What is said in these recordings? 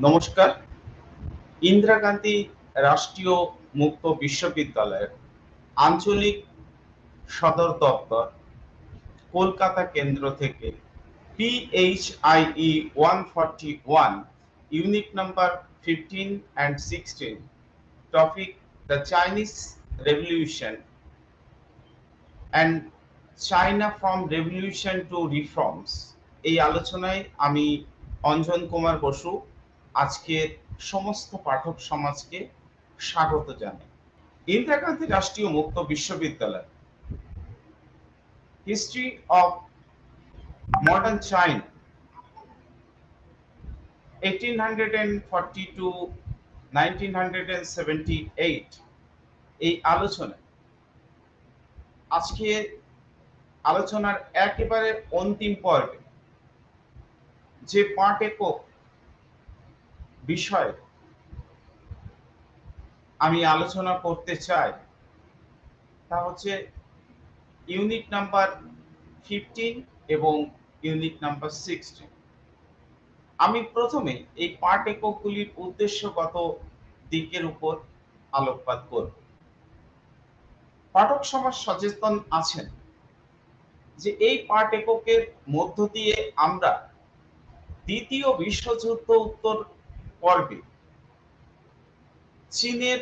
নমস্কার। ইন্দিরা গান্ধী রাষ্ট্রীয় মুক্ত বিশ্ববিদ্যালয়ের আঞ্চলিক সদর দপ্তর কলকাতা কেন্দ্র থেকে PHIE 141 unit number 15 and 16 topic the Chinese revolution and China from revolution to reforms এই আলোচনায় আমি অঞ্জন কুমার বসু আজকের সমস্ত পাঠক সমাজকে স্বাগত জানাই। ইন্দিরা গান্ধী রাষ্ট্রীয় মুক্ত বিশ্ববিদ্যালয় history of modern China 1840 to 1978 এই আলোচনায় আজকে আলোচনার একেবারে অন্তিম পর্বে যে পাঠ একক বিষয় আমি আলোচনা করতে চাই তা হচ্ছে ইউনিট নাম্বার 15 এবং ইউনিট নাম্বার 16। আমি প্রথমে এই পাঠ এককগুলির উদ্দেশ্যগত দিকের উপর আলোকপাত করব। পাঠক সমাজ সচেতন আছেন যে এই পাঠ এককের মধ্য দিয়ে আমরা দ্বিতীয় বিশ্বযুদ্ধ উত্তর পর্বে চীনের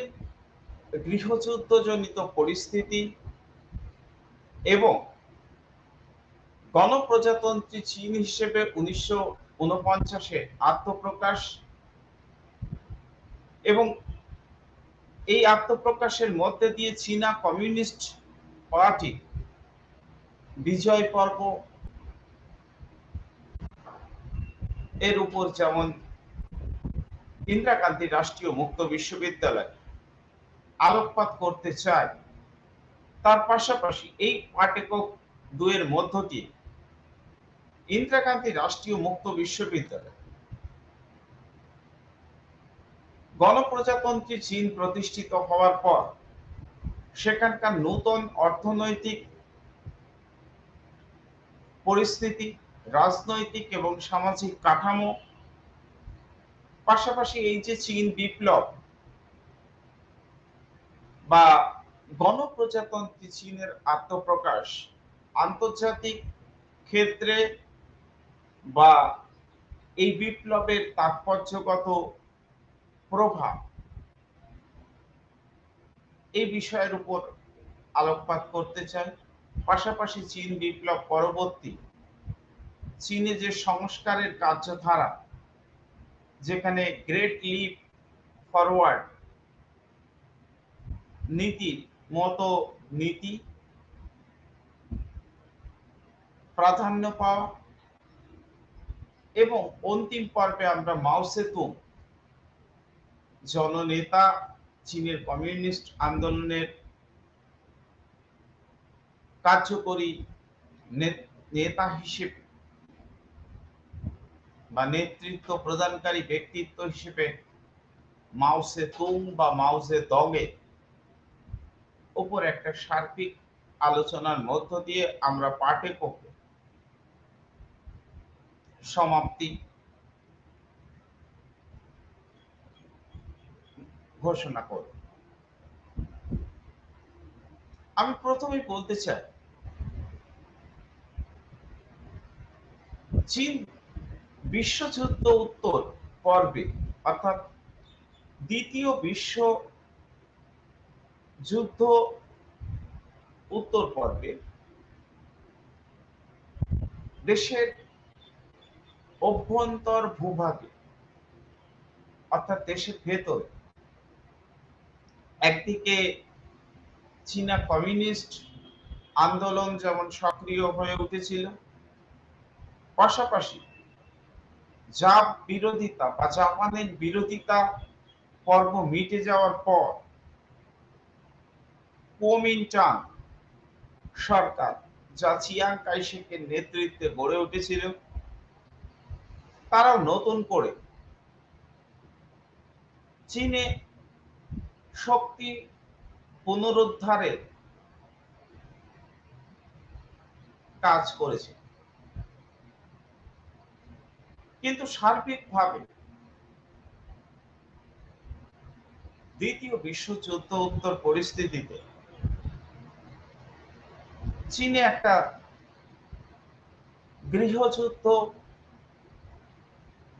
গৃহযুদ্ধজনিত পরিস্থিতি এবং গণপ্রজাতন্ত্রী চীন হিসেবে 1949-এ আত্মপ্রকাশ এবং এই আত্মপ্রকাশের মধ্যে দিয়ে চীনা কমিউনিস্ট পার্টি বিজয় পর্ব এর উপর যেমন ইন্দিরা গান্ধী রাষ্ট্রীয় মুক্ত বিশ্ববিদ্যালয় আলোকপাত করতে চায়, তার পাশাপাশি এই পাঠ্যক্রম দুয়ের মধ্য দিয়ে ইন্দিরা গান্ধী রাষ্ট্রীয় মুক্ত বিশ্ববিদ্যালয় গণপ্রজাতন্ত্রী চীন প্রতিষ্ঠিত হওয়ার পর সেখানকার নতুন অর্থনৈতিক পরিস্থিতি, রাজনৈতিক এবং সামাজিক কাঠামো, পাশাপাশি এই যে চীন বিপ্লব বা গণপ্রজাতন্ত্রী চীনের আত্মপ্রকাশ আন্তর্জাতিক ক্ষেত্রে বা এই বিপ্লবের তাৎপর্যগত প্রভাব এই বিষয়ের উপর আলোকপাত করতে চাই। পাশাপাশি চীন বিপ্লব পরবর্তী চীনে যে সংস্কারের কার্যধারা, যেখানে গ্রেট লিপ ফরওয়ার্ড নীতির মতো নীতি প্রাধান্য পাওয়া এবং অন্তিম পর্বে আমরা মাও সেতুং জননেতা, চীনের কমিউনিস্ট আন্দোলনের কার্যকরী নেতা হিসেবে বা নেতৃত্ব প্রদানকারী ব্যক্তিত্ব হিসেবে মাও সেতুং বা মাও জেডংয়ের উপর একটা সার্বিক আলোচনার মধ্য দিয়ে আমরা পাঠ্যক্রমে সমাপ্তি ঘোষণা করব। আমি প্রথমেই বলতে চাই, চীন বিশ্বযুদ্ধ উত্তর পর্বে অর্থাৎ দ্বিতীয় বিশ্ব যুদ্ধ উত্তর পর্বে দেশের অভ্যন্তর ভূভাগে অর্থাৎ দেশের ভেতরে একদিকে চীনা কমিউনিস্ট আন্দোলন যেমন সক্রিয় হয়ে উঠেছিল, পাশাপাশি বিরোধিতা বা জাপানের বিরোধিতা পর্ব মিটে যাওয়ার পর কুওমিন্টাং সরকার, যা চিয়াং কাইশেকের নেতৃত্বে গড়ে উঠেছিল, তারাও নতুন করে চীনে শক্তি পুনরুদ্ধারের কাজ করেছে। কিন্তু সার্বিকভাবে দ্বিতীয় বিশ্বযুদ্ধ উত্তর পরিস্থিতিতে চীনে একটা গৃহযুদ্ধ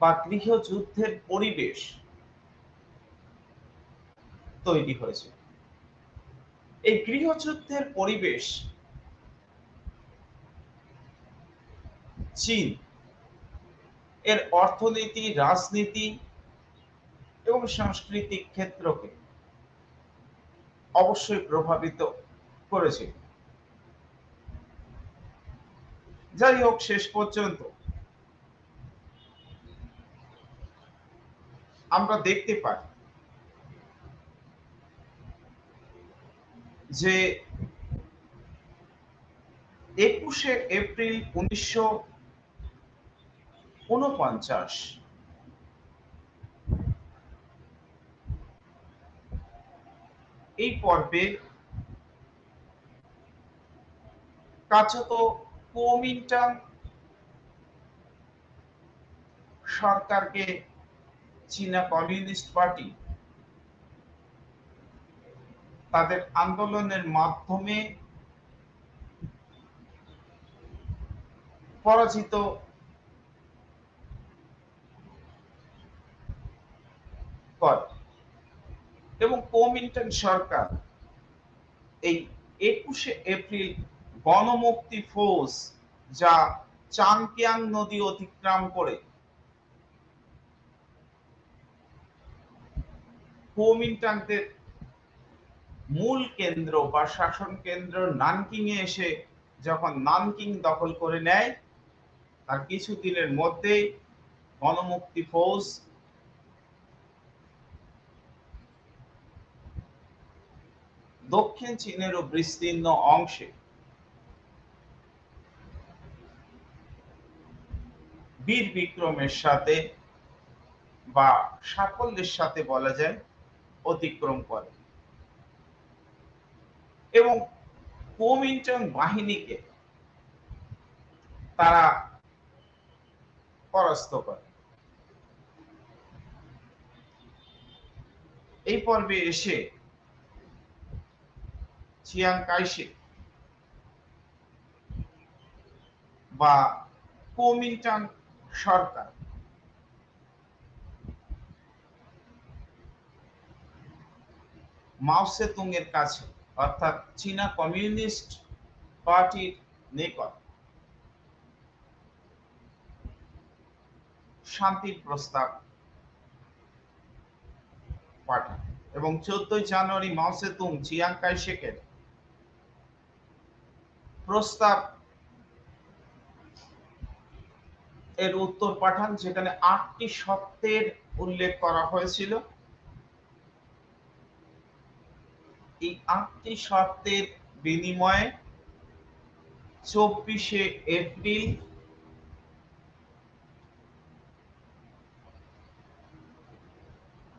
বা গৃহযুদ্ধের পরিবেশ তৈরি হয়েছে। এই গৃহযুদ্ধের পরিবেশ চীন এর অর্থনীতি, রাজনীতি এবং সাংস্কৃতিক ক্ষেত্রকে অবশ্যই প্রভাবিত করেছে। যাই হোক, শেষ পর্যন্ত আমরা দেখতে পাই যে ২১শে এপ্রিল ১৯৪৯ এই পর্বে কার্যত কুওমিন্টাং সরকারকে চীনা কমিউনিস্ট পার্টি তাদের আন্দোলনের মাধ্যমে পরাজিত করে এবং কুওমিন্টাং সরকার এই ২১শে এপ্রিল গণমুক্তি ফৌজ, যা চাংকিয়াং নদী অতিক্রম করে কুওমিন্টাংদের মূল কেন্দ্র বা শাসন কেন্দ্র নানকিং এ এসে যখন নানকিং দখল করে নেয়, তার কিছুদিনের মধ্যেই গণমুক্তি ফৌজ দক্ষিণ চীনেরও বিস্তীর্ণ অংশে বীর বিক্রমের সাথে বা সাফল্যের সাথে বলা যায় অতিক্রম করে এবং কুওমিন্টাং বাহিনীকে তারা পরাস্ত করে। এই পর্বে এসে চিয়াং কাইশেক বা কুওমিন্টাং সরকার মাও সেতুং এর কাছে, অর্থাৎ চীনা কমিউনিস্ট পার্টির নিকট শান্তির প্রস্তাব পাঠান এবং ১৪ই জানুয়ারি মাও সেতুং চিয়াং কাইশেকের প্রস্তাব এর উত্তর পাঠান, যেখানে ৮টি শর্তের উল্লেখ করা হয়েছিল। এই ৮টি শর্তের বিনিময়ে ২৪শে এপ্রিল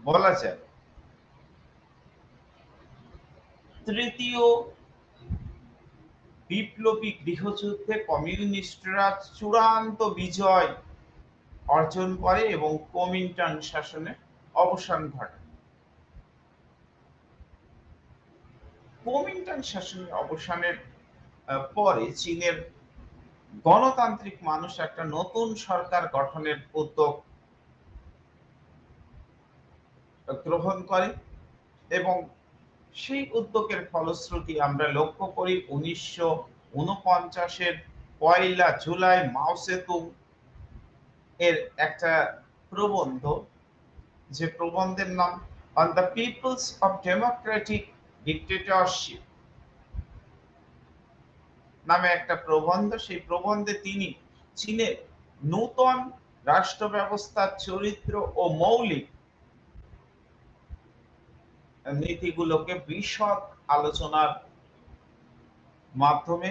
বলা যায় তৃতীয় বিপ্লবী গৃহযুদ্ধে কমিউনিস্টরা চূড়ান্ত বিজয় অর্জন করে এবং কুওমিন্টাং শাসনের অবসান ঘটে। কুওমিন্টাং শাসনের অবসানের পরে চীনের গণতান্ত্রিক মানুষ একটা নতুন সরকার গঠনের উদ্যোগ গ্রহণ করে এবং সেই উদ্যোগের ফলশ্রুতি আমরা লক্ষ্য করি ১৯৪৯-এর ১লা জুলাই মাও সেতুং এর একটা প্রবন্ধ, যে প্রবন্ধের নাম on the people's of democratic dictatorship নামে একটা প্রবন্ধ। সেই প্রবন্ধে তিনি চীনের নূতন রাষ্ট্র ব্যবস্থার চরিত্র ও মৌলিক নীতিগুলোকে বিশদ আলোচনার মাধ্যমে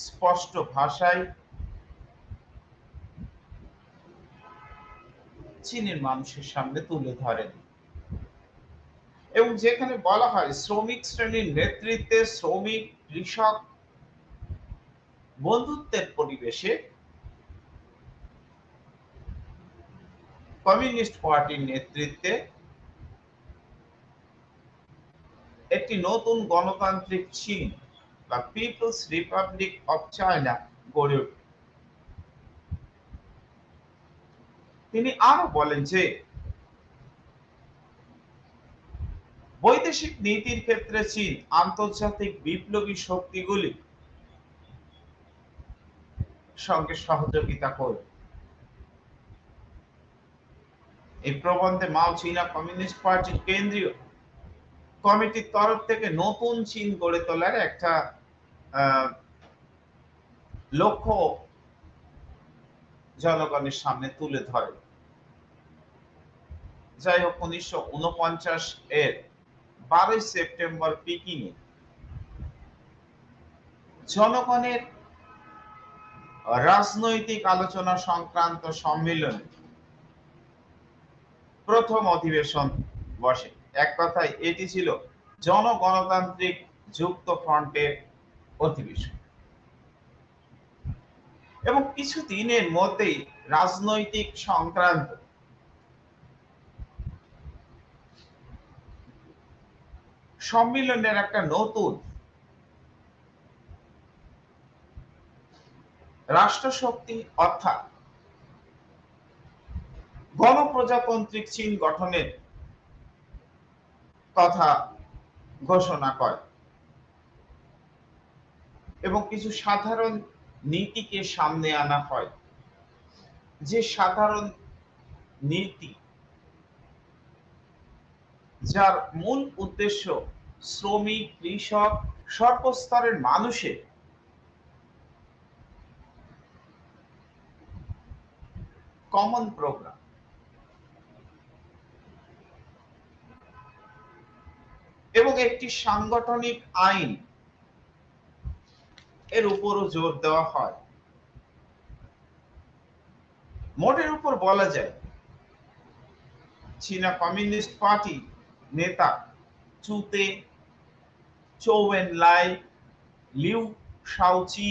স্পষ্ট ভাষায় চীনের মানুষের সামনে তুলে ধরেন এবং যেখানে বলা হয় শ্রমিক শ্রেণীর নেতৃত্বে শ্রমিক কৃষক বন্ধুত্বের পরিবেশে কমিউনিস্ট পার্টির নেতৃত্বে একটি নতুন গণতান্ত্রিক চীন বা পিপলস রিপাবলিক অফ চায়না গড়ে ওঠে। তিনি আরো বলেন যে বৈদেশিক নীতির ক্ষেত্রে চীন আন্তর্জাতিক বিপ্লবী শক্তিগুলি সঙ্গে সহযোগিতা করবে। এই প্রবন্ধে মাও চীনা কমিউনিস্ট পার্টির কেন্দ্রীয় কমিটির তরফ থেকে নতুন চীন গড়ে তোলার একটা লক্ষ্য জনগণের সামনে তুলে ধরে। যাই হোক, 1949 এর 12 সেপ্টেম্বর পিকিংয়ে জনগণের রাজনৈতিক আলোচনা সংক্রান্ত সম্মেলনে প্রথম অধিবেশন বসে। এক কথায় এটি ছিল জনগণতান্ত্রিক যুক্ত ফ্রন্টের অধিবেশন এবং কিছু দিনের মধ্যেই রাজনৈতিক সংক্রান্ত সম্মেলনের একটা নতুন রাষ্ট্রশক্তি অর্থাৎ গণপ্রজাতান্ত্রিক চীন গঠনের কথা ঘোষণা করে এবং কিছু সাধারণ নীতিকে সামনে আনা হয়, যে সাধারণ নীতি যার মূল উদ্দেশ্য শ্রমিক, কৃষক, সর্বস্তরের মানুষের কমন প্রোগ্রাম এবং একটি সাংগঠনিক আইন এর উপরও জোর দেওয়া হয়। মোটের উপর বলা যায় চীনা কমিউনিস্ট পার্টি নেতা চুতে, চৌ এনলাই, লিউ শাওচি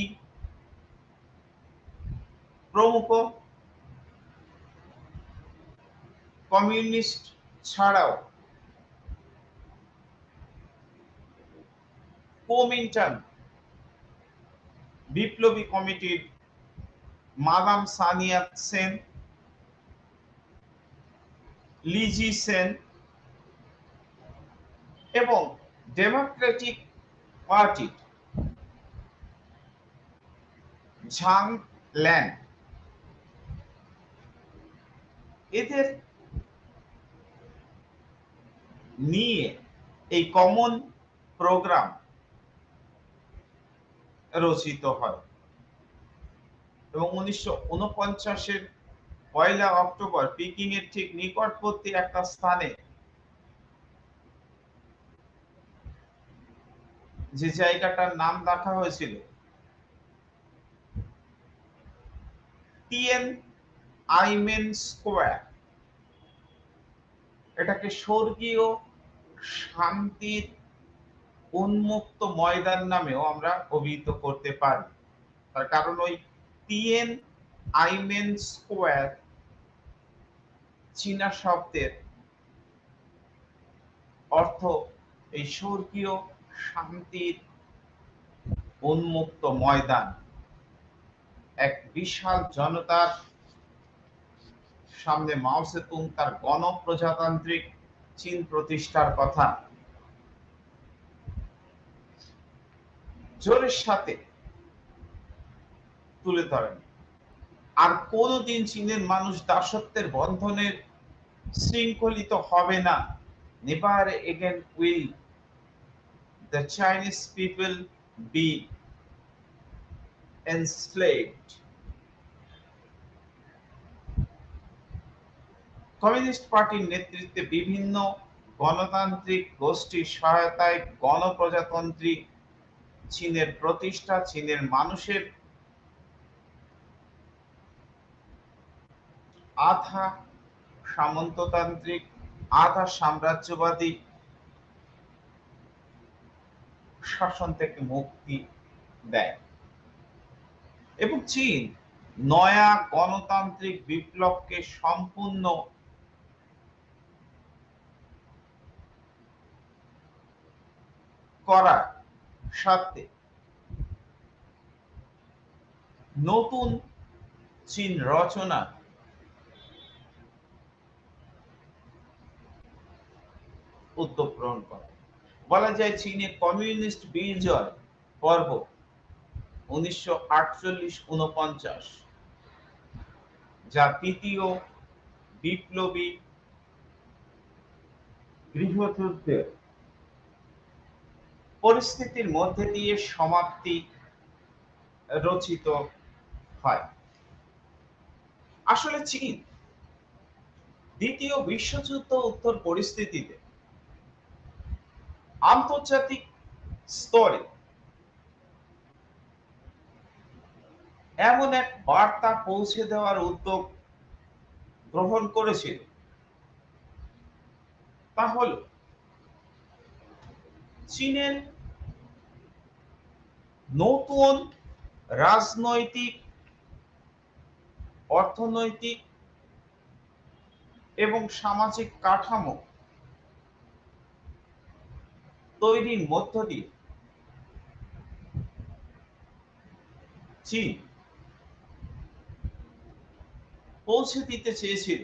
প্রমুখ কমিউনিস্ট ছাড়াও কুওমিন্টাং বিপ্লবী কমিটির মাদাম সানিয়া সেন, লিজি সেন এবং ডেমোক্রেটিক পার্টি ঝাং ল্যান, এদের নিয়ে এই কমন প্রোগ্রাম রচিত হয় এবং 1949-এর 1 অক্টোবর পিকিং এর ঠিক নিকটবর্তী একটা স্থানে, যে জায়গাটার নাম রাখা হয়েছিল টিয়েন আইমেন স্কোয়ার, এটাকে স্বর্গীয় শান্তির উন্মুক্ত ময়দান নামেও আমরা অভিহিত করতে পারি। তার কারণ ওই টিয়েন আইমেন স্কোয়ার চীনা শব্দের অর্থ এই স্বর্গীয় শান্তির উন্মুক্ত ময়দান। এক বিশাল জনতার সামনে মাও সেতুং তার গণপ্রজাতান্ত্রিক চীন প্রতিষ্ঠার কথা জোরের সাথে তুলে ধরেন। আর কোনদিন চীনের মানুষ দাসত্বের বন্ধনের শৃঙ্খলিত হবে না। Never again will the Chinese people be enslaved. Communist পার্টির নেতৃত্বে বিভিন্ন গণতান্ত্রিক গোষ্ঠীর সহায়তায় গণপ্রজাতন্ত্রী চীনের প্রতিষ্ঠা চীনের মানুষের আধা সামন্ততান্ত্রিক আধা সাম্রাজ্যবাদী শাসন থেকে মুক্তি দেয় এবং চীন নয়া গণতান্ত্রিক বিপ্লবকে সম্পূর্ণ করার সাথে নতুন চীন রচনা উদ্যোগ গ্রহণ করে। বলা যায় চীনের কমিউনিস্ট বিজয় পর্ব 1948-49, যা তৃতীয় বিপ্লবী গৃহযুদ্ধের পরিস্থিতির মধ্যে দিয়ে সমাপ্তি রচিত হয়। আসলে চীন দ্বিতীয় বিশ্বযুদ্ধ উত্তর পরিস্থিতিতে আন্তর্জাতিক স্তরে এমন এক বার্তা পৌঁছে দেওয়ার উদ্যোগ গ্রহণ করেছিল, তা হল চীনের নতুন রাজনৈতিক, অর্থনৈতিক এবং সামাজিক কাঠামো তৈরির মধ্য দিয়ে চীন পৌঁছে দিতে চেয়েছিল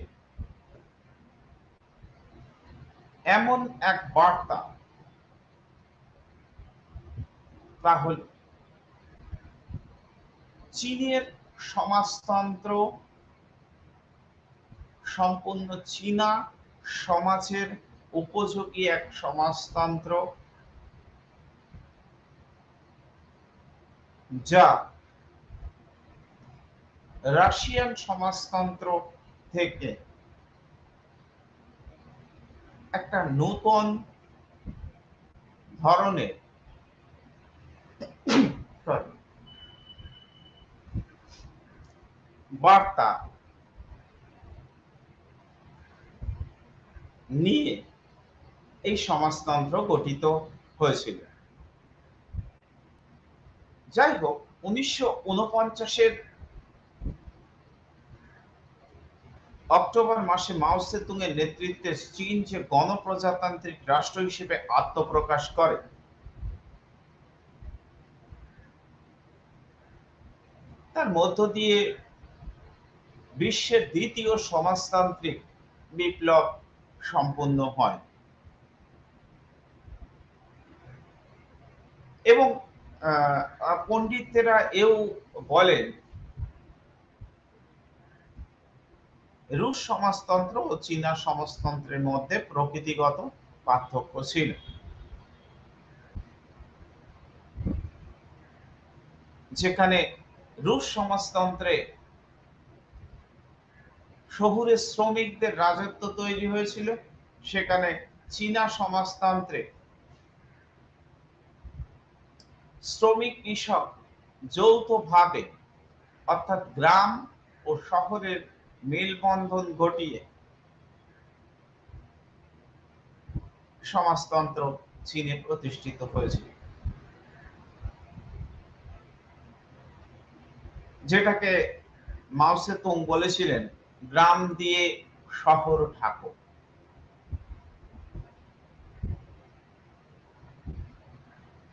এমন এক বার্তা, তা হল চীনের সমাজতন্ত্র সম্পূর্ণ চীনা সমাজের উপযোগী এক সমাজতন্ত্র, যা রাশিয়ান সমাজতন্ত্র থেকে একটা নতুন ধরনের বার্তা নিয়ে এই সমাজতন্ত্র গঠিত হয়েছিল। যাই হোক, 1949-এর অক্টোবর মাসে মাও সেতুং এর নেতৃত্বে চীন যে গণপ্রজাতান্ত্রিক রাষ্ট্র হিসেবে আত্মপ্রকাশ করে, তার মধ্য দিয়ে বিশ্বের দ্বিতীয় সমাজতান্ত্রিক বিপ্লব সম্পন্ন হয়। এবং পণ্ডিতেরা এও বলেন, রুশ সমাজতন্ত্র ও চীনা সমাজতন্ত্রের মধ্যে প্রকৃতিগত পার্থক্য ছিল। যেখানে রুশ সমাজতন্ত্রে শহুরে শ্রমিকদের রাজত্ব তৈরি হয়েছিল, সেখানে চীনা সমাজতন্ত্রে শ্রমিক কৃষক যৌথভাবে, অর্থাৎ গ্রাম ও শহরের মেলবন্ধন ঘটিয়ে সমাজতন্ত্র চীনে প্রতিষ্ঠিত হয়েছিল, যেটাকে মাও সেতুং বলেছিলেন, গ্রাম দিয়ে শহর ঢাকো।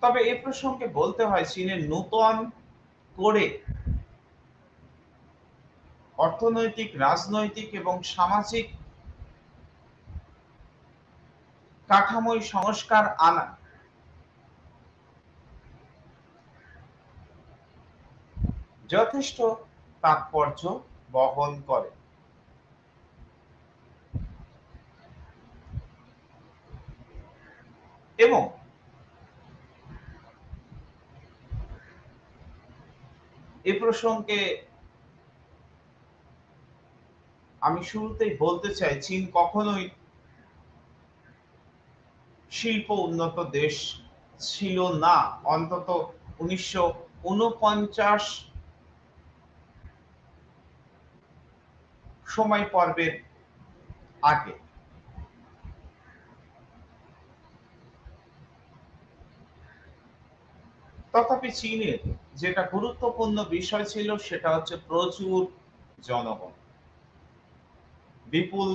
তবে এ প্রসঙ্গে বলতে হয়, চীনের নতুন করে অর্থনৈতিক, রাজনৈতিক এবং সামাজিক কাঠামোয় সংস্কার আনা যথেষ্ট তাৎপর্য বহন করে। এবং এ প্রসঙ্গে আমি শুরুতেই বলতে চাই, চীন কখনোই শিল্প উন্নত দেশ ছিল না, অন্তত 1949 সময় পর্বের আগে। তথাপি চীনের যেটা গুরুত্বপূর্ণ বিষয় ছিল, সেটা হচ্ছে প্রচুর জনগণ, বিপুল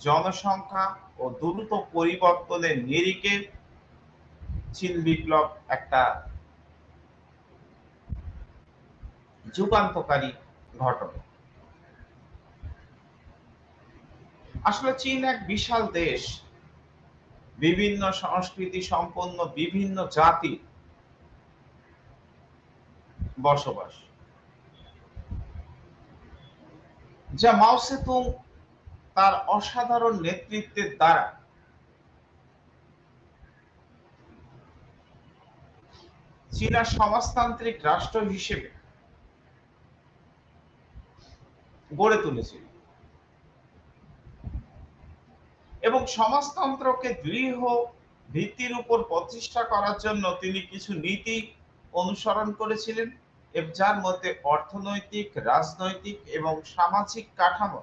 জনসংখ্যা ও দ্রুত পরিবর্তনের নিরিখে চীন বিপ্লব একটা যুগান্তকারী ঘটনা। আসলে চীন এক বিশাল দেশ, বিভিন্ন সংস্কৃতি সম্পন্ন বিভিন্ন জাতি বসবাস, যা মাও সেতুং তার অসাধারণ নেতৃত্বের দ্বারা চীনা সমাজতান্ত্রিক রাষ্ট্র হিসেবে গড়ে তুলেছিল এবং সমাজতন্ত্রকে দৃঢ় ভিত্তির উপর প্রতিষ্ঠা করার জন্য তিনি কিছু নীতি অনুসরণ করেছিলেন, যার মধ্যে অর্থনৈতিক, রাজনৈতিক এবং সামাজিক কাঠামো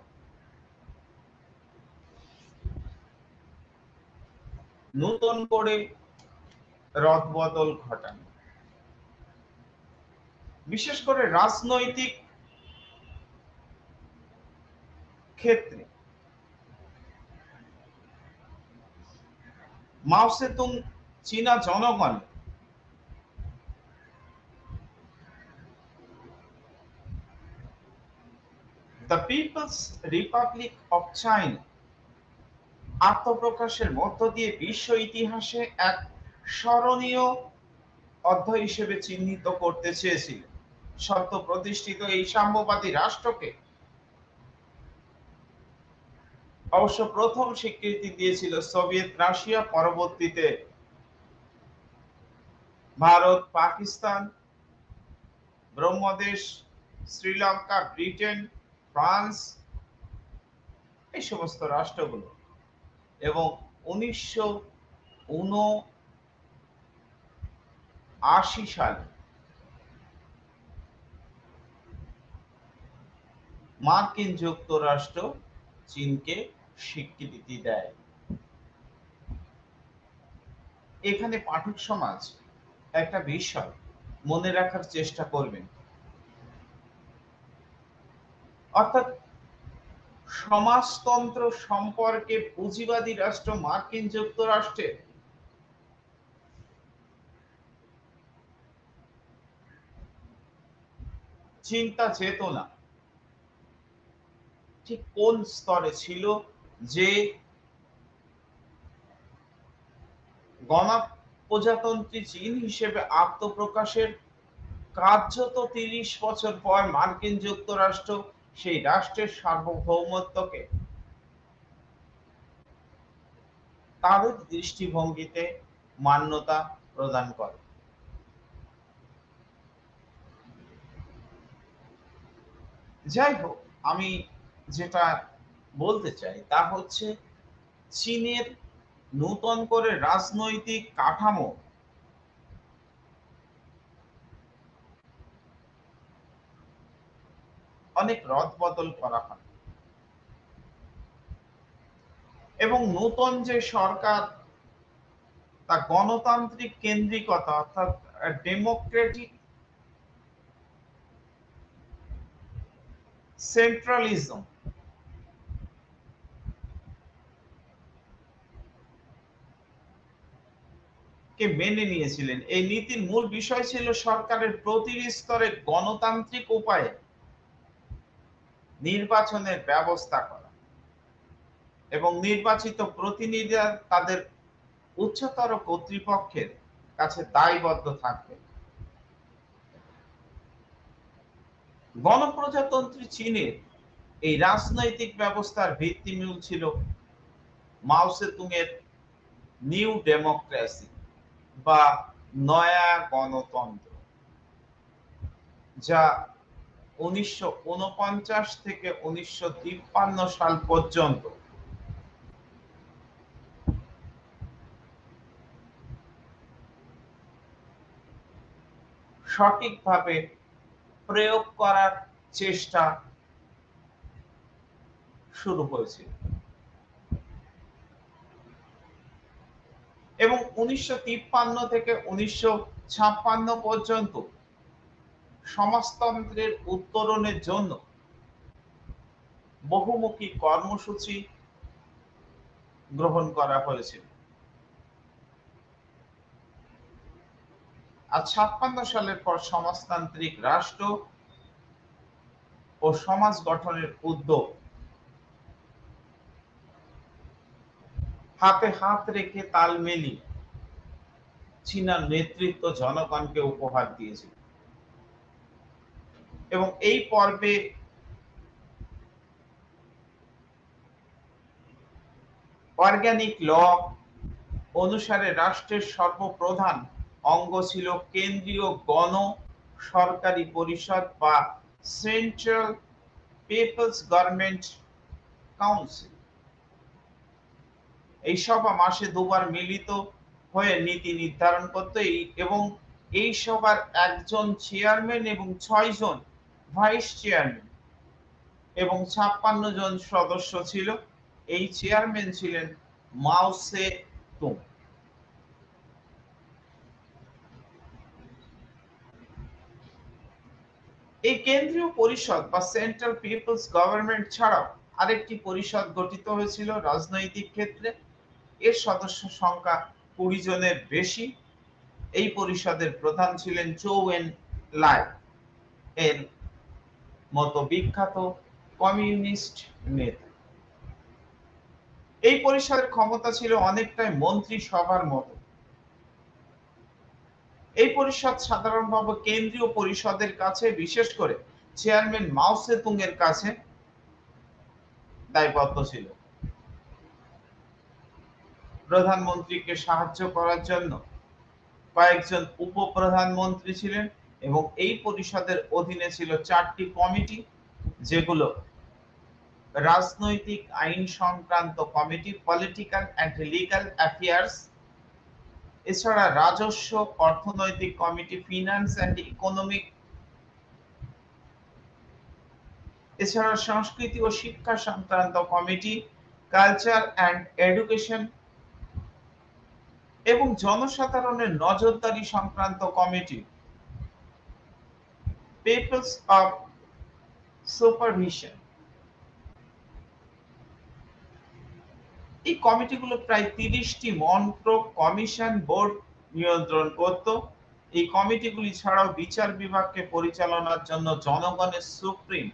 নতুন করে রদবদল ঘটানো। বিশেষ করে রাজনৈতিক ক্ষেত্রে মাও সেতুং চীনা জনগণ the People's Republic of China আত্মপ্রকাশের মধ্য দিয়ে বিশ্ব ইতিহাসে এক স্মরণীয় অধ্যায় হিসেবে চিহ্নিত করতে চেয়েছিল। সদ্য প্রতিষ্ঠিত এই সাম্যবাদী রাষ্ট্রকে অবশ্য প্রথম স্বীকৃতি দিয়েছিল সোভিয়েত রাশিয়া, পরবর্তীতে ভারত, পাকিস্তান, ব্রহ্মদেশ, শ্রীলঙ্কা, ব্রিটেন, ফ্রান্স, এই সমস্ত রাষ্ট্রগুলো এবং 1979 সালে মার্কিন যুক্তরাষ্ট্র চীনকে স্বীকৃতি দেয়। এখানে পাঠক সমাজ একটা বিষয় মনে রাখার চেষ্টা করবেন, অর্থাৎ সমাজতন্ত্র সম্পর্কে পুঁজিবাদী রাষ্ট্র মার্কিন যুক্তরাষ্ট্রের চিন্তা চেতনা ঠিক কোন স্তরে ছিল, যে গণপ্রজাতন্ত্রী চীন হিসেবে আত্মপ্রকাশের কার্যত ৩০ বছর পর মার্কিন যুক্তরাষ্ট্র সেই রাষ্ট্রের সার্বভৌমত্বকে তাদের দৃষ্টিভঙ্গিতে মান্যতা প্রদান করে। যাই হোক, আমি যেটা বলতে চাই তা হচ্ছে চীনের নতুন করে রাজনৈতিক কাঠামো অনেক রদবদল করা হয় এবং নতুন যে সরকার তা গণতান্ত্রিক কেন্দ্রিকতা অর্থাৎ ডেমোক্রেটিক সেন্ট্রালিজম কে মেনে নিয়েছিলেন। এই নীতির মূল বিষয় ছিল সরকারের প্রতিটি স্তরে গণতান্ত্রিক উপায়ে নির্বাচনের ব্যবস্থা করা এবং নির্বাচিত প্রতিনিধিরা তাদের উচ্চতর কর্তৃপক্ষের কাছে দায়বদ্ধ থাকবে। গণপ্রজাতন্ত্রী চীনের এই রাজনৈতিক ব্যবস্থার ভিত্তিমূল ছিল মাও সেতুং এর নিউ ডেমোক্রেসি বা নয়া গণতন্ত্র, যা 1949 থেকে 1953 সাল পর্যন্ত সঠিকভাবে প্রয়োগ করার চেষ্টা শুরু হয়েছিল এবং 1953 থেকে 1956 পর্যন্ত সমাজতন্ত্রের উত্তরণের জন্য বহুমুখী কর্মসূচি গ্রহণ করা হয়েছিল। আর 56 সালের পর সমাজতান্ত্রিক রাষ্ট্র ও সমাজ গঠনের উদ্যোগ হাতে হাত রেখে তাল মিলিয়ে চীনার নেতৃত্ব জনগণকে উপহার দিয়েছিল। এবং এই পর্বে অর্গানিক ল অনুসারে রাষ্ট্রের সর্বপ্রধান অঙ্গ ছিল কেন্দ্রীয় গণ সরকারি পরিষদ বা সেন্ট্রাল পিপলস গভর্নমেন্ট কাউন্সিল। এই সভা মাসে দুবার মিলিত হয়ে নীতি নির্ধারণ করত এবং এই সভার একজন চেয়ারম্যান এবং 6 জন ভাইস চেয়ারম্যান এবং 56 জন সদস্য ছিল। এই চেয়ারম্যান ছিলেন মাও সে তুং। এই কেন্দ্রীয় পরিষদ বা সেন্ট্রাল পিপলস গভর্নমেন্ট ছাড়াও আরেকটি পরিষদ গঠিত হয়েছিল রাজনৈতিক ক্ষেত্রে। এর সদস্য সংখ্যা 20 জনের বেশি। এই পরিষদের প্রধান ছিলেন চৌ এন লাই এর মতো বিখ্যাত কমিউনিস্ট নেতা। এই পরিষদের ক্ষমতা ছিল অনেকটাই মন্ত্রিসভার মতো। এই পরিষদ সাধারণভাবে কেন্দ্রীয় পরিষদের কাছে, বিশেষ করে চেয়ারম্যান মাও সে তুং এর কাছে দায়বদ্ধ ছিল। প্রধানমন্ত্রীকে সাহায্য করার জন্য কয়েকজন উপপ্রধানমন্ত্রী ছিলেন এবং এই পরিষদের অধীনে ছিল 4টি কমিটি, যেগুলো রাজনৈতিক আইন সংক্রান্ত কমিটি, পলিটিক্যাল এন্ড লিগ্যাল অ্যাফেয়ার্স, এছাড়া রাজস্ব অর্থনৈতিক কমিটি, ফিনান্স এন্ড ইকোনমিক, এছাড়া সংস্কৃতি ও শিক্ষা সংক্রান্ত কমিটি, কালচার এন্ড এডুকেশন এবং জনসাধারণের নজরদারি সংক্রান্ত কমিটি, পিপলস অফ সুপারভিশন। এই কমিটিগুলো প্রায় 30টি মন্ত্রক, কমিশন, বোর্ড নিয়ন্ত্রণ করত। এই কমিটিগুলি ছাড়াও বিচার বিভাগকে পরিচালনার জন্য জনগণের supreme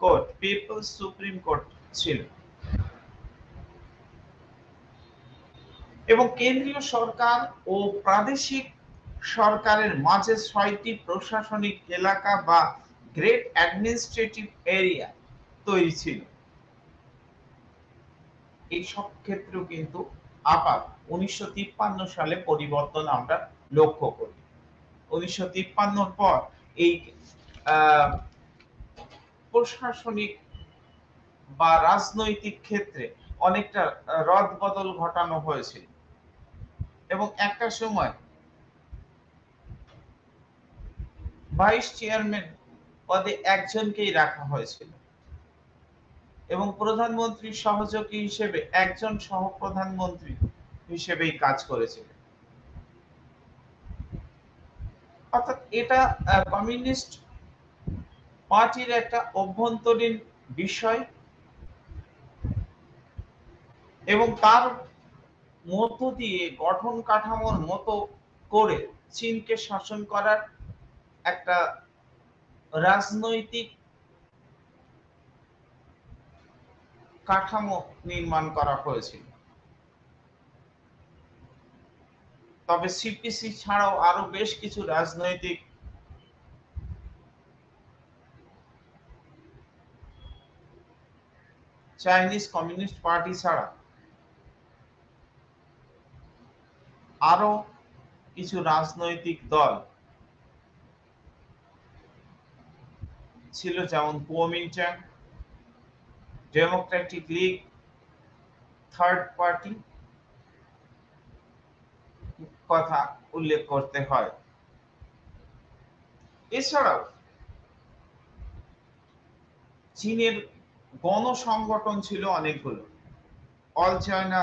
court, people's supreme court ছিল। এবং কেন্দ্রীয় সরকার ও প্রাদেশিক সরকারের মাঝে 6টি প্রশাসনিক এলাকা বা গ্রেট অ্যাডমিনিস্ট্রেটিভ এরিয়া তৈরি ছিল। এই সব ক্ষেত্রেও কিন্তু আবার 1953 সালে পরিবর্তন আমরা লক্ষ্য করি। 1953 পর এই প্রশাসনিক বা রাজনৈতিক ক্ষেত্রে অনেকটা রদবদল ঘটানো হয়েছিল এবং একটা সময় ভাইস চেয়ারম্যান পদে একজনকেই রাখা হয়েছিল এবং প্রধানমন্ত্রীর সহযোগী হিসেবে একজন সহপ্রধানমন্ত্রী হিসেবেই কাজ করেছিলেন। অর্থাৎ এটা কমিউনিস্ট পার্টির একটা অভ্যন্তরীণ বিষয় এবং তার মধ্য দিয়ে গঠন কাঠামোর মতো করে চীনকে শাসন করার একটা রাজনৈতিক কাঠামো নির্মাণ করা হয়েছিল। তবে সিপিসি ছাড়াও আরো বেশ কিছু রাজনৈতিক চাইনিজ কমিউনিস্ট পার্টি ছাড়া আরো কিছু রাজনৈতিক দল ছিল, যেমন Kuomintang, Democratic League, third party কথা উল্লেখ করতে হয়। এছাড়াও চীনের গণসংগঠন ছিল অনেকগুলো। All China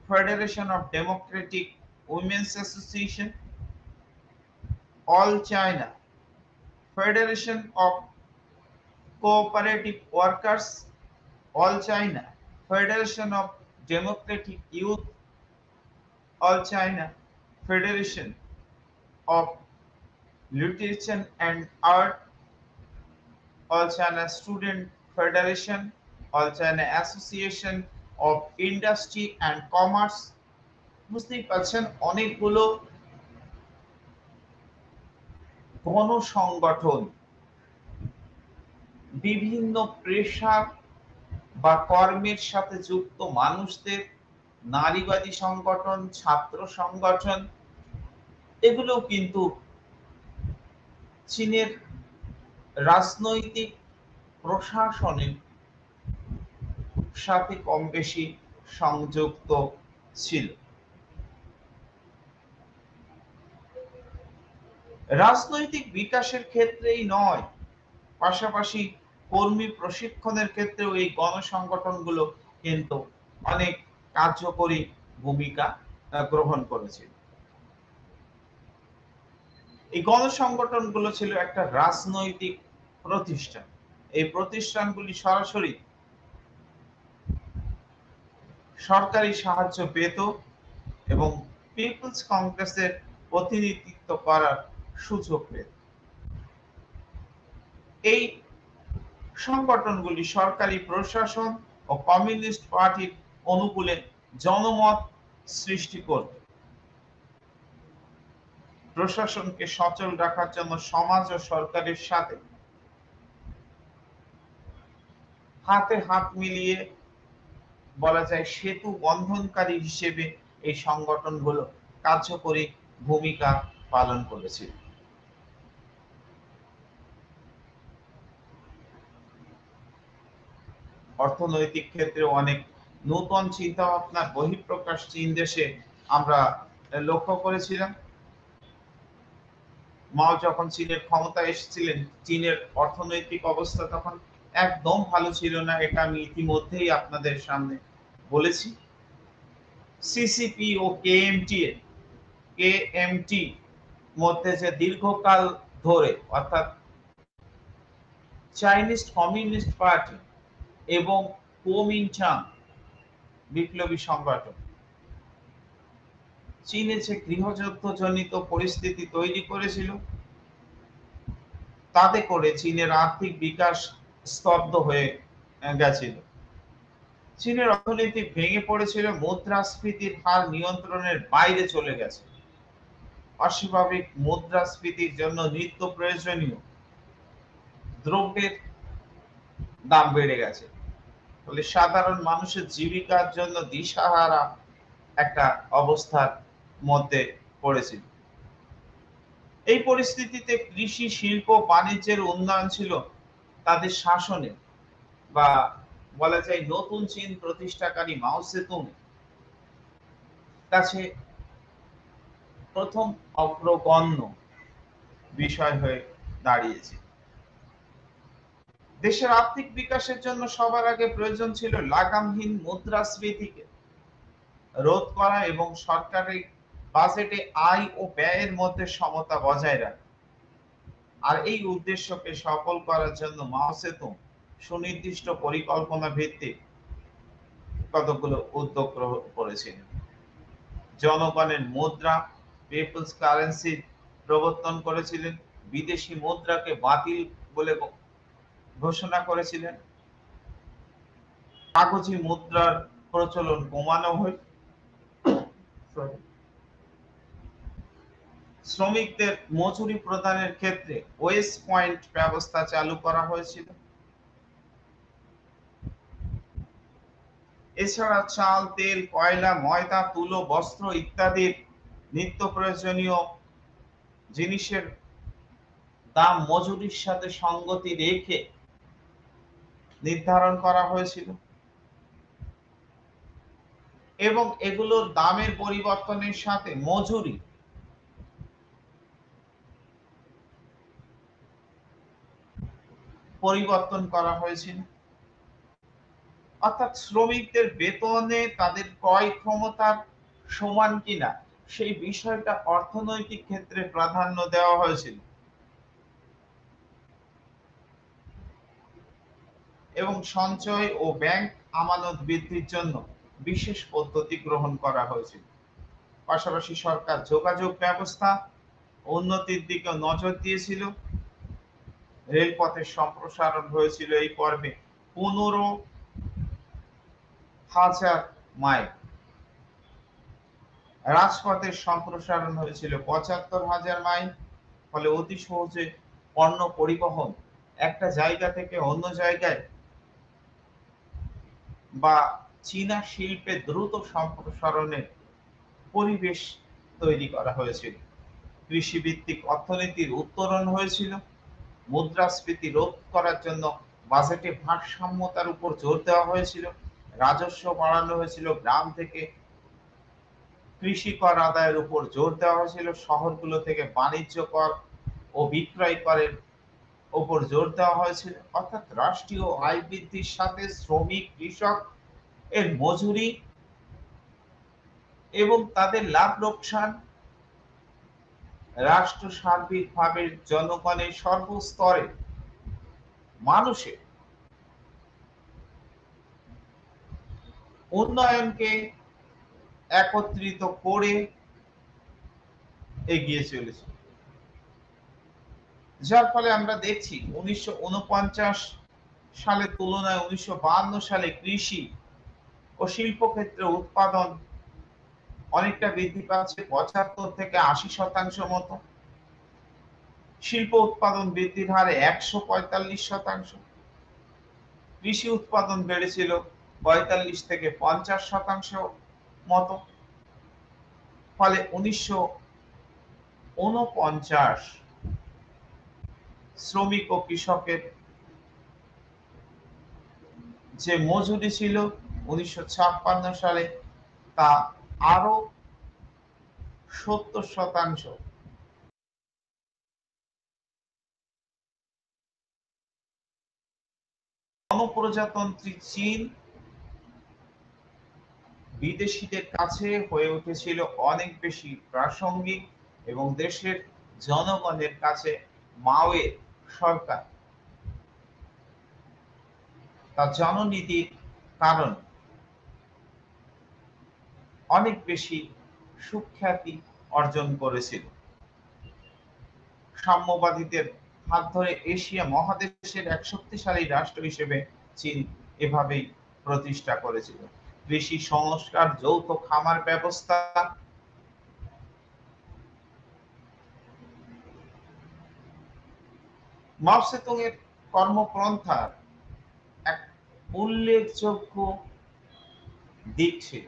federation of Democratic women's association, all China federation of cooperative workers, all China federation of Democratic youth, all China federation of Literature and Art, also an student federation, also an association of industry and commerce। বুঝতেই পারছেন অনেকগুলো গণসংগঠন, বিভিন্ন পেশা বা কর্মের সাথে যুক্ত মানুষদের, নারীবাদী সংগঠন, ছাত্র সংগঠন, এগুলো কিন্তু চীনের রাজনৈতিক প্রশাসনের সাথে কম বেশি সংযুক্ত ছিল। রাজনৈতিক বিকাশের ক্ষেত্রেই নয়, পাশাপাশি কর্মী প্রশিক্ষণের ক্ষেত্রেও এই গণসংগঠনগুলো কিন্তু অনেক কার্যকরী ভূমিকা গ্রহণ করেছিল। এই গণসংগঠনগুলো ছিল একটা রাজনৈতিক প্রতিষ্ঠান। এই প্রতিষ্ঠানগুলি সরাসরি সরকারি সাহায্য পেত এবং পিপলস কংগ্রেসের প্রতিনিধিত্ব করার সুযোগ পেত। এই সংগঠনগুলি সরকারি প্রশাসন ও কমিউনিস্ট পার্টির অনুকূলে জনমত সৃষ্টি করত। প্রশাসনকে সচল রাখার জন্য সমাজ ও সরকারের সাথে হাতে হাত মিলিয়ে বলা যায় সেতু বন্ধনকারী হিসেবে এই সংগঠনগুলো কার্যকরী ভূমিকা পালন করেছিল। অর্থনৈতিক ক্ষেত্রে অনেক নতুন চিন্তা ভাবনার বহিঃপ্রকাশ চীন দেশে আমরা লক্ষ্য করেছিলাম। মাও যখন চীনের ক্ষমতায় এসেছিলেন, চীনের অর্থনৈতিক অবস্থা তখন একদম ভালো ছিল না, এটা আমি ইতিমধ্যেই আপনাদের সামনে বলেছি। সিসিপি ও কেএমটি মধ্যে যে দীর্ঘকাল ধরে, অর্থাৎ চাইনিজ কমিউনিস্ট পার্টি এবং কুওমিন্টাং বিপ্লবী সংগঠন চীনে যে গৃহযুদ্ধজনিত পরিস্থিতি তৈরি করেছিল, তাতে করে চীনের আর্থিক বিকাশ স্তব্ধ হয়ে গেছিল। চীনের অর্থনীতি ভেঙে পড়েছিল, মুদ্রাস্ফীতির হার নিয়ন্ত্রণের বাইরে চলে গেছে। অস্বাভাবিক মুদ্রাস্ফীতির জন্য নিত্য প্রয়োজনীয় দ্রব্যের দাম বেড়ে গেছে, ফলে সাধারণ মানুষের জীবিকার জন্য দিশাহারা একটা অবস্থার মধ্যে পড়েছিল। এই পরিস্থিতিতে কৃষি, শিল্প, বাণিজ্যের উন্নয়ন ছিল তাদের শাসনে বা বলা যায় নতুন চীন প্রতিষ্ঠাকারী মাও সেতুং কাছে প্রথম অগ্রগণ্য বিষয় হয়ে দাঁড়িয়েছে। দেশের আর্থিক বিকাশের জন্য সবার আগে প্রয়োজন ছিল লাগামহীন মুদ্রাস্ফীতিকে রোধ করা এবং সরকারি বাজেটে আয় ও ব্যয়ের মধ্যে সমতা বজায় রাখা। আর এই উদ্দেশ্যকে সফল করার জন্য মাও সেতুং সুনির্দিষ্ট পরিকল্পনা ভিত্তিক কতগুলো উদ্যোগ গ্রহণ করেছিলেন। জনগণের মুদ্রা, পিপলস কারেন্সি প্রবর্তন করেছিলেন, বিদেশি মুদ্রাকে বাতিল বলে ঘোষণা করেছিলেন, কাগজি মুদ্রার প্রচলন কমানো হয়, শ্রমিকদের মজুরি প্রদানের ক্ষেত্রে ওয়েস্ট পয়েন্ট ব্যবস্থা চালু করা হয়েছিল। এছাড়া চাল, তেল, কয়লা, ময়দা, তুলো, বস্ত্র ইত্যাদির নিত্য প্রয়োজনীয় জিনিসের দাম মজুরির সাথে সঙ্গতি রেখে নির্ধারণ করা হয়েছিল এবং এগুলোর দামের পরিবর্তনের সাথে মজুরি পরিবর্তন করা হয়েছিল। অর্থাৎ শ্রমিকদের বেতনে তাদের ক্রয় ক্ষমতার সমান কিনা সেই বিষয়টা অর্থনৈতিক ক্ষেত্রে প্রাধান্য দেওয়া হয়েছিল এবং সঞ্চয় ও ব্যাংক আমানত বৃদ্ধির জন্য বিশেষ পদ্ধতি গ্রহণ করা হয়েছিল। পাশাপাশি সরকার যোগাযোগ ব্যবস্থা উন্নতির দিকে নজর দিয়েছিল। রেলপথের সম্প্রসারণ হয়েছিল এই পর্বে 15,000 মাইল, রাজপথের সম্প্রসারণ হয়েছিল 75,000 মাইল। ফলে অতি সহজে পণ্য পরিবহন একটা জায়গা থেকে অন্য জায়গায় বা চীনা শিল্পের দ্রুত সম্প্রসারণের পরিবেশ তৈরি করা হয়েছিল। কৃষিভিত্তিক অর্থনীতির উত্তরণ হয়েছিল। মুদ্রাস্ফীতি রোধ করার জন্য বাজেটে ভারসাম্যতার উপর জোর দেওয়া হয়েছিল। রাজস্ব বাড়ানো হয়েছিল। গ্রাম থেকে কৃষি কর আদায়ের উপর জোর দেওয়া হয়েছিল। শহরগুলো থেকে বাণিজ্য কর ও বিক্রয় করের উপর জোর দেওয়া হয়েছিল। অর্থাৎ রাষ্ট্রীয় আয় বৃদ্ধির সাথে শ্রমিক, কৃষক এর মজুরি এবং তাদের লাভ লোকসান, রাষ্ট্র সার্বিকভাবে জনগণের সর্বস্তরে মানুষের উন্নয়নকে একত্রিত করে এগিয়ে চলেছে। যার ফলে আমরা দেখছি 1949 সালের তুলনায় 1952 সালে কৃষি ও শিল্প ক্ষেত্রে উৎপাদন অনেকটা বৃদ্ধি পাচ্ছে, 75 থেকে 80% মতো। শিল্প উৎপাদন বৃদ্ধির হারে 145%। কৃষি উৎপাদন বেড়েছিল 45 থেকে 50% মতো। ফলে 1949 শ্রমিক ও কৃষকের যে মজুরি ছিল 1956 সালে তা আরো 70%। গণপ্রজাতন্ত্রী চীন বিদেশিদের কাছে হয়ে উঠেছিল অনেক বেশি প্রাসঙ্গিক এবং দেশের জনগণের কাছে মাওয়ের সরকার তার জননীতির কারণ অনেক বেশি সুখ্যাতি অর্জন করেছিল। সাম্যবাদীদের হাত ধরে এশিয়া মহাদেশের এক শক্তিশালী রাষ্ট্র হিসেবে চীন এভাবেই প্রতিষ্ঠা করেছিল। কৃষি সংস্কার, যৌথ খামার ব্যবস্থা, মাও সেতুং এর কর্মপন্থার এক উল্লেখযোগ্য দিক ছিল।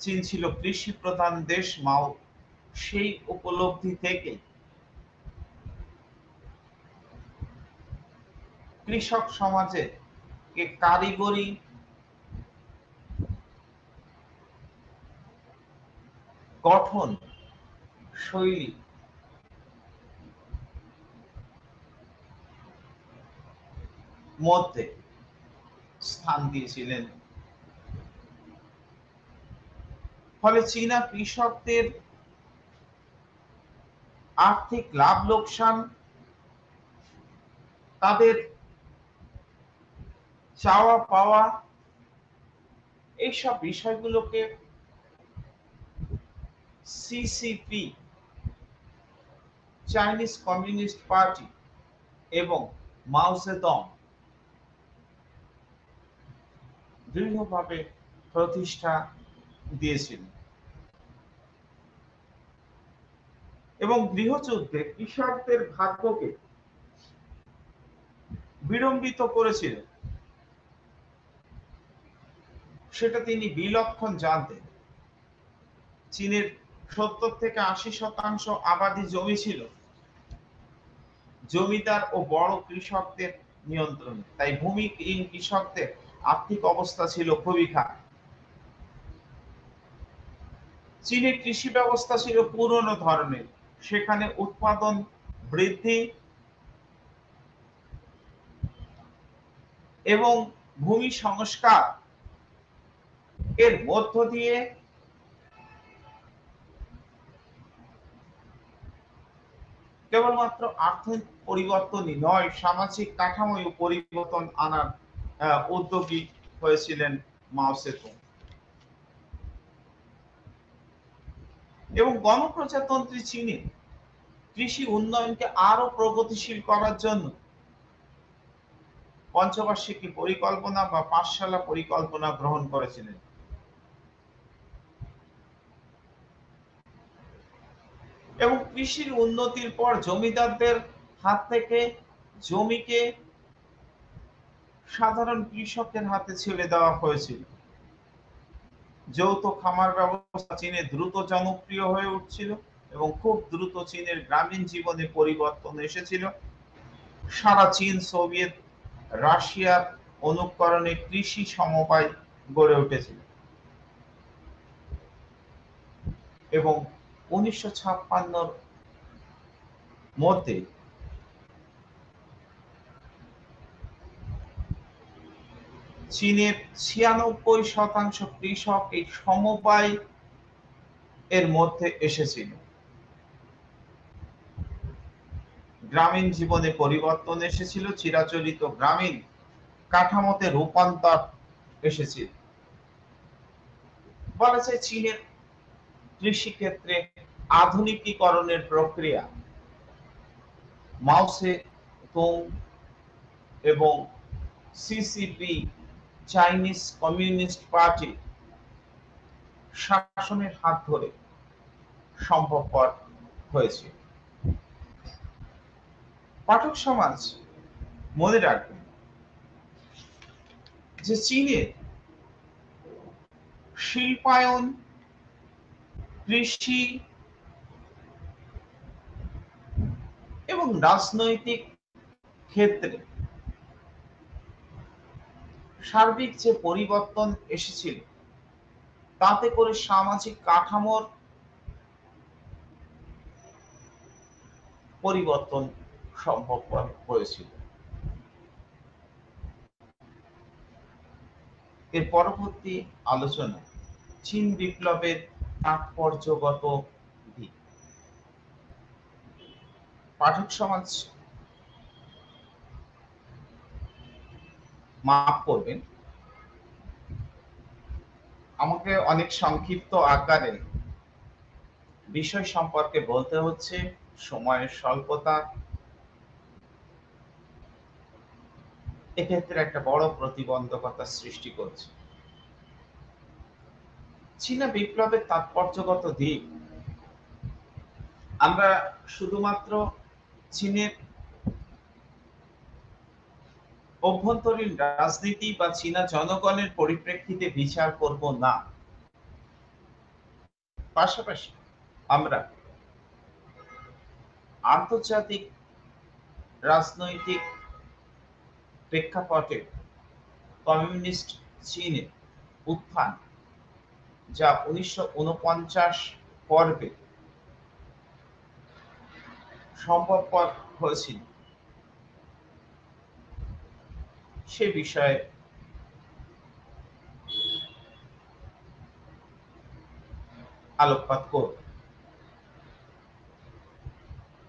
চীন ছিল কৃষি প্রধান দেশ। মাও সেই উপলব্ধি থেকে কৃষক সমাজের কারিগরি গঠন শৈলী মধ্যে স্থান দিয়েছিলেন। ফলে চীনা কৃষকদের আর্থিক লাভ লোকসান, তাদের চাওয়া পাওয়া, এইসব বিষয়গুলোকে সিসিপি, চাইনিজ কমিউনিস্ট পার্টি এবং মাও জেদং দৃঢ়ভাবে প্রতিষ্ঠা দিয়েছিলেন এবং গৃহযুদ্ধে কৃষকদের ভাগ্যকে বিড়ম্বিত করেছিলেন সেটা তিনি বিলক্ষণ জানতেন। চীনের 70 থেকে 80% আবাদি জমি ছিল জমিদার ও বড় কৃষকদের নিয়ন্ত্রণে। তাই ভূমিহীন কৃষকদের আর্থিক অবস্থা ছিল খুবই খারাপ। চীনের কৃষি ব্যবস্থা ছিল পুরনো ধরনের। সেখানে উৎপাদন বৃদ্ধি এবং ভূমি সংস্কার এর মধ্য দিয়ে কেবলমাত্র আর্থিক পরিবর্তনই নয়, সামাজিক কাঠামোয় পরিবর্তন আনার উদ্যোগী হয়েছিলেন মাও সেতুং। এবং গণপ্রজাতন্ত্রী চীনে কৃষি উন্নয়নকে আরো প্রগতিশীল করার জন্য পঞ্চবার্ষিকী পরিকল্পনা বা পাঠশালা পরিকল্পনা গ্রহণ করেছিলেন। এবং কৃষির উন্নতির পর জমিদারদের হাত থেকে জমিকে সাধারণ কৃষকের হাতে ছেড়ে দেওয়া হয়েছিল। যৌথ খামার ব্যবস্থা চীনে দ্রুত জনপ্রিয় হয়ে উঠছিল এবং খুব দ্রুত চীনের গ্রামীণ জীবনে পরিবর্তন এসেছিল। সারা চীন সোভিয়েত রাশিয়ার অনুকরণে কৃষি সমবায় গড়ে উঠেছিল এবং 1956 মধ্যে চীনের 96% কৃষক এই সমবায় এর মধ্যে এসেছিল। গ্রামীণ জীবনে পরিবর্তন এসেছিল, চিরাচরিত গ্রামীণ কাঠামোতে রূপান্তর এসেছিল। বলা যায় চীনের কৃষিক্ষেত্রে আধুনিকীকরণের প্রক্রিয়া মাও সে তুং এবং সিসিপি চাইনিজ কমিউনিস্ট পার্টি শাসনের হাত ধরে সম্ভবপর হয়েছে। পাঠক সমাজ মনে রাখবেন যে চীনের শিল্পায়ন, কৃষি এবং রাজনৈতিক ক্ষেত্রে সার্বিক যে পরিবর্তন এসেছিল তাতে করে সামাজিক কাঠামোর পরিবর্তন সম্ভবপর হয়েছিল। এর পরবর্তী আলোচনা চীন বিপ্লবের তাৎপর্যগত দিক। পাঠক সমাজ মাফ করবেন, আমাকে অনেক সংক্ষিপ্ত আকারে বিষয় সম্পর্কে বলতে হচ্ছে, সময়ের স্বল্পতা এক্ষেত্রে একটা বড় প্রতিবন্ধকতা সৃষ্টি করছে। চীনা বিপ্লবের তাৎপর্যগত দিক আমরা শুধুমাত্র চীনের অভ্যন্তরীণ রাজনীতি বা চীনা জনগণের পরিপ্রেক্ষিতে বিচার করব না, পাশাপাশি আমরা আন্তর্জাতিক রাজনৈতিক প্রেক্ষাপটে কমিউনিস্ট চীনের উত্থান, যা 1949 পর্বে সম্ভবপর হয়েছিল, সে বিষয়ে আলোকপাত করব।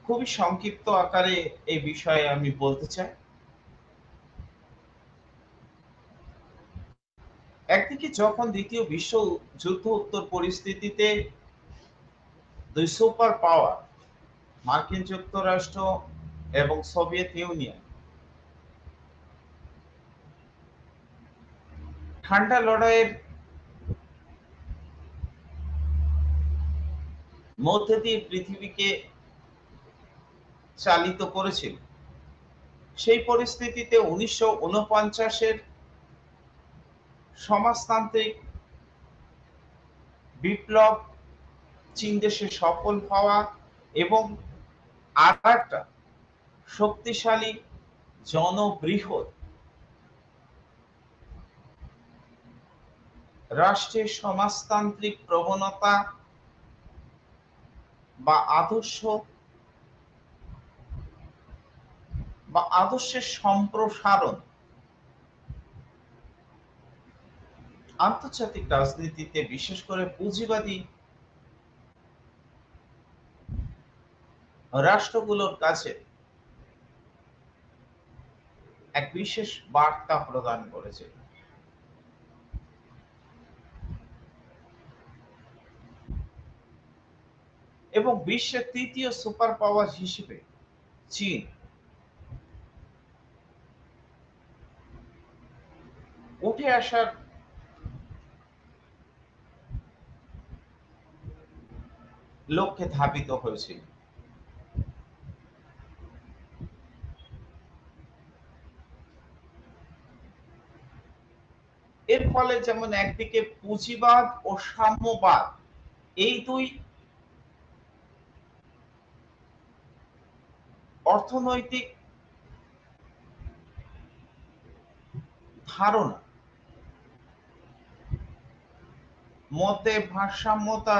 খুবই সংক্ষিপ্ত আকারে এই বিষয়ে আমি বলতে চাই। একদিকে যখন দ্বিতীয় বিশ্বযুদ্ধ উত্তর পরিস্থিতিতে দুই সুপার পাওয়ার মার্কিন যুক্তরাষ্ট্র এবং সোভিয়েত ইউনিয়ন ঠান্ডা লড়াইয়ের মধ্যে দিয়ে পৃথিবীকে চালিত করেছিল, সেই পরিস্থিতিতে 1949-এর সমাজতান্ত্রিক বিপ্লব চীন দেশে সফল হওয়া এবং আর একটা শক্তিশালী জনবৃহৎ রাষ্ট্রের সমাজতান্ত্রিক প্রবণতা বা আদর্শের সম্প্রসারণ আন্তর্জাতিক রাজনীতিতে, বিশেষ করে পুঁজিবাদী রাষ্ট্রগুলোর কাছে এক বিশেষ বার্তা প্রদান করেছে। এবং বিশ্বের তৃতীয় সুপার পাওয়ার হিসেবে চীন উঠে আসার লক্ষ্যে ধাবিত হয়েছিল। এর ফলে যেমন একদিকে পুঁজিবাদ ও সাম্যবাদ, এই দুই অর্থনৈতিক ধারণা মধ্যে ভারসাম্যতা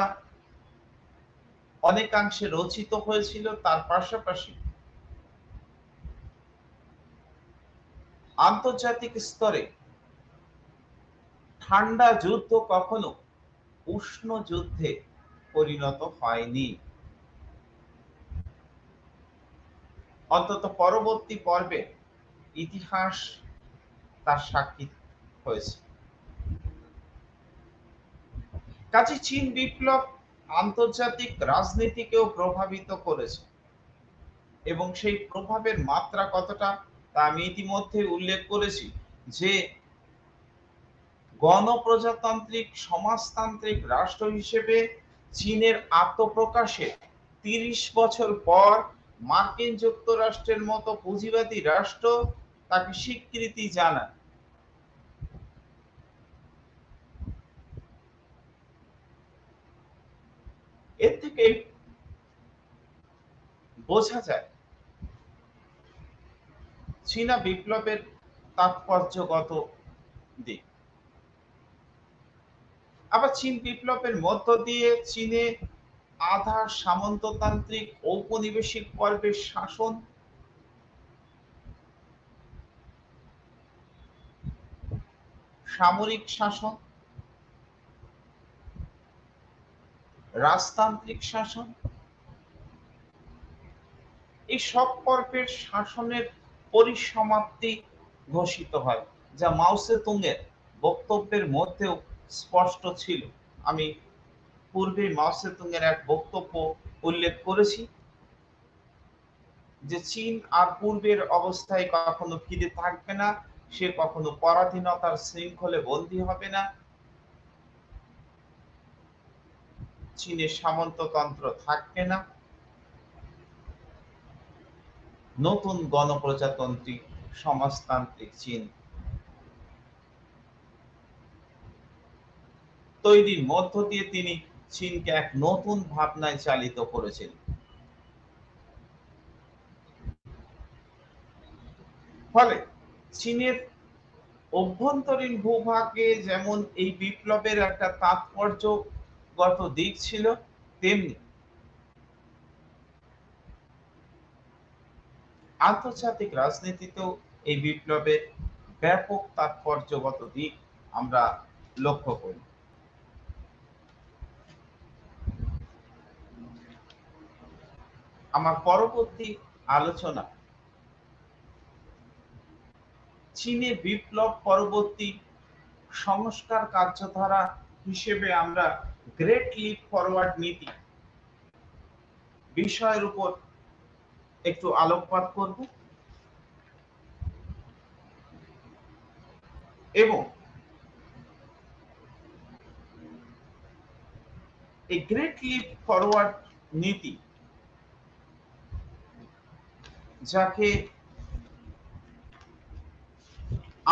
অনেকাংশে রচিত হয়েছিল। তার পাশাপাশি আন্তর্জাতিক স্তরে ঠান্ডা যুদ্ধ কখনো উষ্ণ যুদ্ধে পরিণত হয়নি, অন্তত পরবর্তী পর্বে ইতিহাস তার সাক্ষী হয়েছে। কাজে চীন বিপ্লব আন্তর্জাতিক রাজনীতিকেও প্রভাবিত করেছে এবং সেই প্রভাবের মাত্রা কতটা তা আমি ইতিমধ্যে উল্লেখ করেছি যে গণপ্রজাতান্ত্রিক সমাজতান্ত্রিক রাষ্ট্র হিসেবে চীনের আত্মপ্রকাশের ৩০ বছর পর মার্কিন যুক্তরাষ্ট্রের মতো পুঁজিবাদী রাষ্ট্র তাকে স্বীকৃতি জানায়। এর থেকে বোঝা যায় চীনা বিপ্লবের তাৎপর্যগত দিক। আবার চীন বিপ্লবের মধ্য দিয়ে চীনে আধা সামন্ততান্ত্রিক ঔপনিবেশিক পর্বের শাসন, সামরিক শাসন, রাজতান্ত্রিক শাসন, এই সব পর্বের শাসনের পরিসমাপ্তি ঘোষিত হয়, যা মাও সেতুংয়ের বক্তব্যের মধ্যেও স্পষ্ট ছিল। আমি পূর্বে মাও সেতুংয়ের এক বক্তব্য উল্লেখ করেছি যে চীন আর পূর্বের অবস্থায় কখনো ফিরে থাকবে না, সে কখনো পরাধীনতার শৃঙ্খলে বন্দী হবে না, চীনের সামন্ততন্ত্র থাকবে না, নতুন গণপ্রজাতন্ত্রী সমাজতান্ত্রিক চীন তৈরির মধ্য দিয়ে তিনি চীনকে এক নতুন ভাবনায় চালিত করেছেন। ফলে চীনের অভ্যন্তরীণ ভূভাগে যেমন এই বিপ্লবের একটা তাৎপর্যগত দিক ছিল, তেমনি আন্তর্জাতিক রাজনীতিতেও এই বিপ্লবের ব্যাপক তাৎপর্যগত দিক আমরা লক্ষ্য করি। আমার পরবর্তী আলোচনা চীনে বিপ্লব পরবর্তী সংস্কার কার্যধারা হিসেবে আমরা গ্রেট লিপ ফরওয়ার্ড নীতি বিষয়ের উপর একটু আলোকপাত করব এবং এই গ্রেট লিপ ফরওয়ার্ড নীতি, যাকে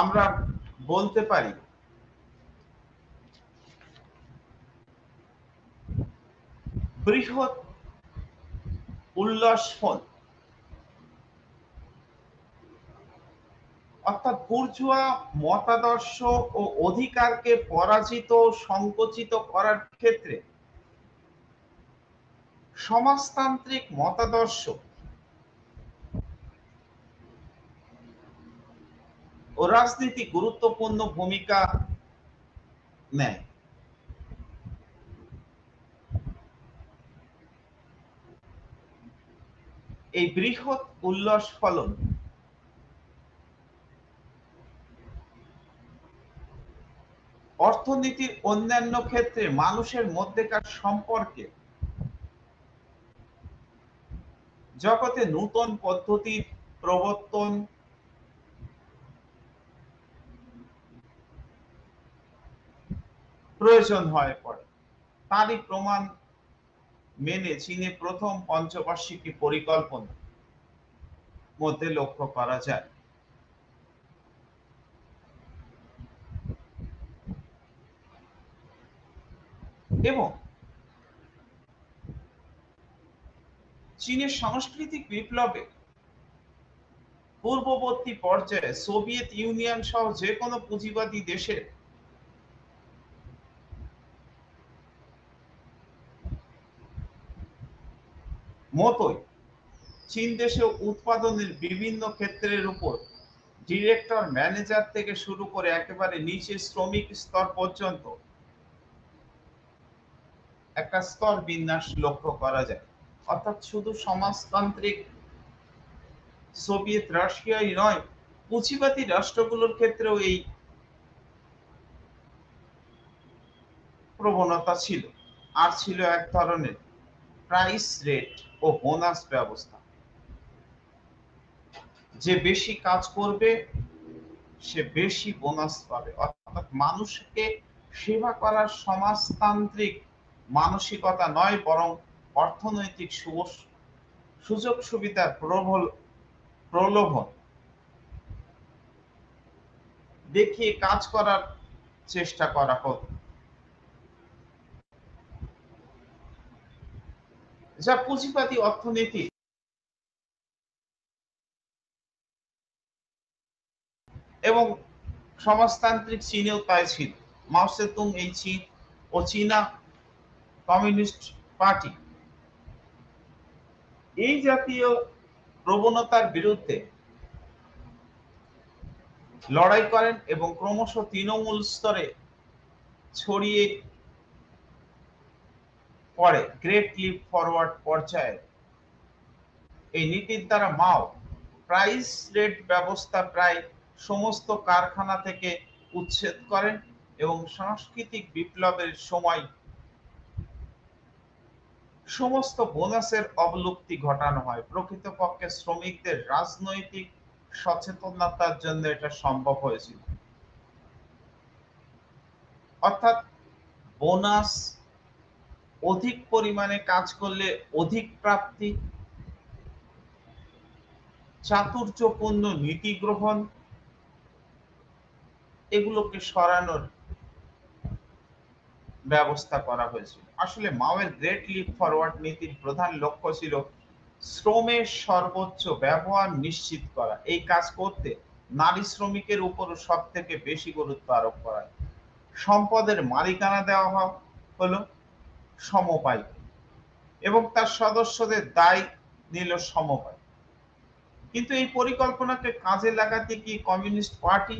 আমরা বলতে পারি বৃহৎ উল্লাসফল, অর্থাৎ বুর্জোয়া মতাদর্শ ও অধিকারকে পরাজিত সংকুচিত করার ক্ষেত্রে সমাজতান্ত্রিক মতাদর্শ ও রাজনীতি গুরুত্বপূর্ণ ভূমিকা নেয়। এই বৃহৎ উল্লাস ফলন অর্থনীতির অন্যান্য ক্ষেত্রে মানুষের মধ্যেকার সম্পর্কে জগতে নূতন পদ্ধতির প্রবর্তন প্রয়োজন হয়ে পড়ে। তারই প্রমাণ মেনে চীনে প্রথম পঞ্চবার্ষিকী পরিকল্পনা মধ্যে লক্ষ্য করা যায়। এবং চীনের সাংস্কৃতিক বিপ্লবে পূর্ববর্তী পর্যায়ে সোভিয়েত ইউনিয়ন সহ যে কোনো পুঁজিবাদী দেশের মতোই চীন দেশে উৎপাদনের বিভিন্ন ক্ষেত্রের উপর ডিরেক্টর ম্যানেজার থেকে শুরু করে একেবারে নিচে শ্রমিক স্তর পর্যন্ত একটা স্তর বিন্যাস লক্ষ্য করা যায়। অর্থাৎ শুধু সমাজতান্ত্রিক সোভিয়েত রাশিয়াই নয়, পুঁজিবাদী রাষ্ট্রগুলোর ক্ষেত্রেও এই প্রবণতা ছিল। আর ছিল এক ধরনের প্রাইস রেট ও বোনাস ব্যবস্থা। যে বেশি কাজ করবে সে বেশি বোনাস পাবে। অর্থাৎ মানুষকে সেবা করার সমাজতান্ত্রিক মানসিকতা নয়, বরং অর্থনৈতিক সুযোগ সুবিধার প্রলোভন দেখিয়ে কাজ করার চেষ্টা করা হতো, যা পুঁজিবাদী অর্থনীতি এবং সমাজতান্ত্রিক চীনেও তাই ছিল। মাও সেতুং এই চীন ও চীনা কমিউনিস্ট পার্টি এই জাতীয় প্রবণতার বিরুদ্ধে লড়াই করেন এবং ক্রমশ তৃণমূল স্তরে ছড়িয়ে পড়ে গ্রেট লিপ ফরওয়ার্ড পর্যায়ে। এই নীতির দ্বারা মাও প্রাইস রেট ব্যবস্থা প্রায় সমস্ত কারখানা থেকে উচ্ছেদ করেন এবং সাংস্কৃতিক বিপ্লবের সময় সমস্ত বোনাসের অবলুপ্তি ঘটানো হয়। প্রকৃতপক্ষে শ্রমিকদের রাজনৈতিক সচেতনতার জন্য এটা সম্ভব হয়েছিল। অর্থাৎ বোনাস, অধিক পরিমাণে কাজ করলে অধিক প্রাপ্তি, চাতুর্যপূর্ণ নীতি গ্রহণ, এগুলোকে সরানোর ব্যবস্থা করা হয়েছিল। আসলে মাওয়ের গ্রেট লিপ ফরওয়ার্ড নীতির প্রধান লক্ষ্য ছিল শ্রমের সর্বোচ্চ ব্যবহার নিশ্চিত করা। এই কাজ করতে নারী শ্রমিকের উপরও সব থেকে বেশি গুরুত্ব আরোপ করা। সম্পদের মালিকানা দেওয়া হলো সমপাই এবং তার সদস্যদের দায় নিল সমপাই। কিন্তু এই পরিকল্পনাকে কাজে লাগাতে গিয়ে কমিউনিস্ট পার্টি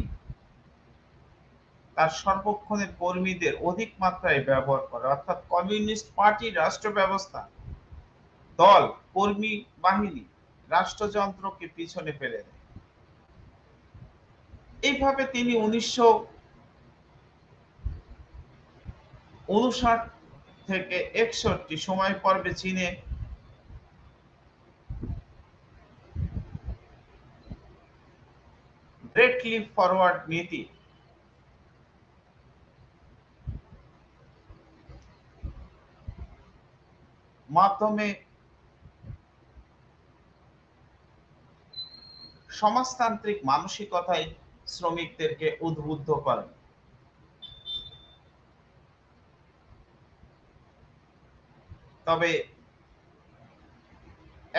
তার সর্বক্ষণের কর্মীদের অধিক মাত্রায় ব্যবহার করে। অর্থাৎ কমিউনিস্ট পার্টি রাষ্ট্র ব্যবস্থা, দল, কর্মী বাহিনী, রাষ্ট্রযন্ত্রকে পিছনে ফেলে দেয়। এইভাবে তিনি 1959 থেকে 61 সময় পর্বে চীনে গ্রেট লিপ ফরওয়ার্ড নীতি মাধ্যমে সমাজতান্ত্রিক মানসিকতায় শ্রমিকদেরকে উদ্বুদ্ধ করেন। তবে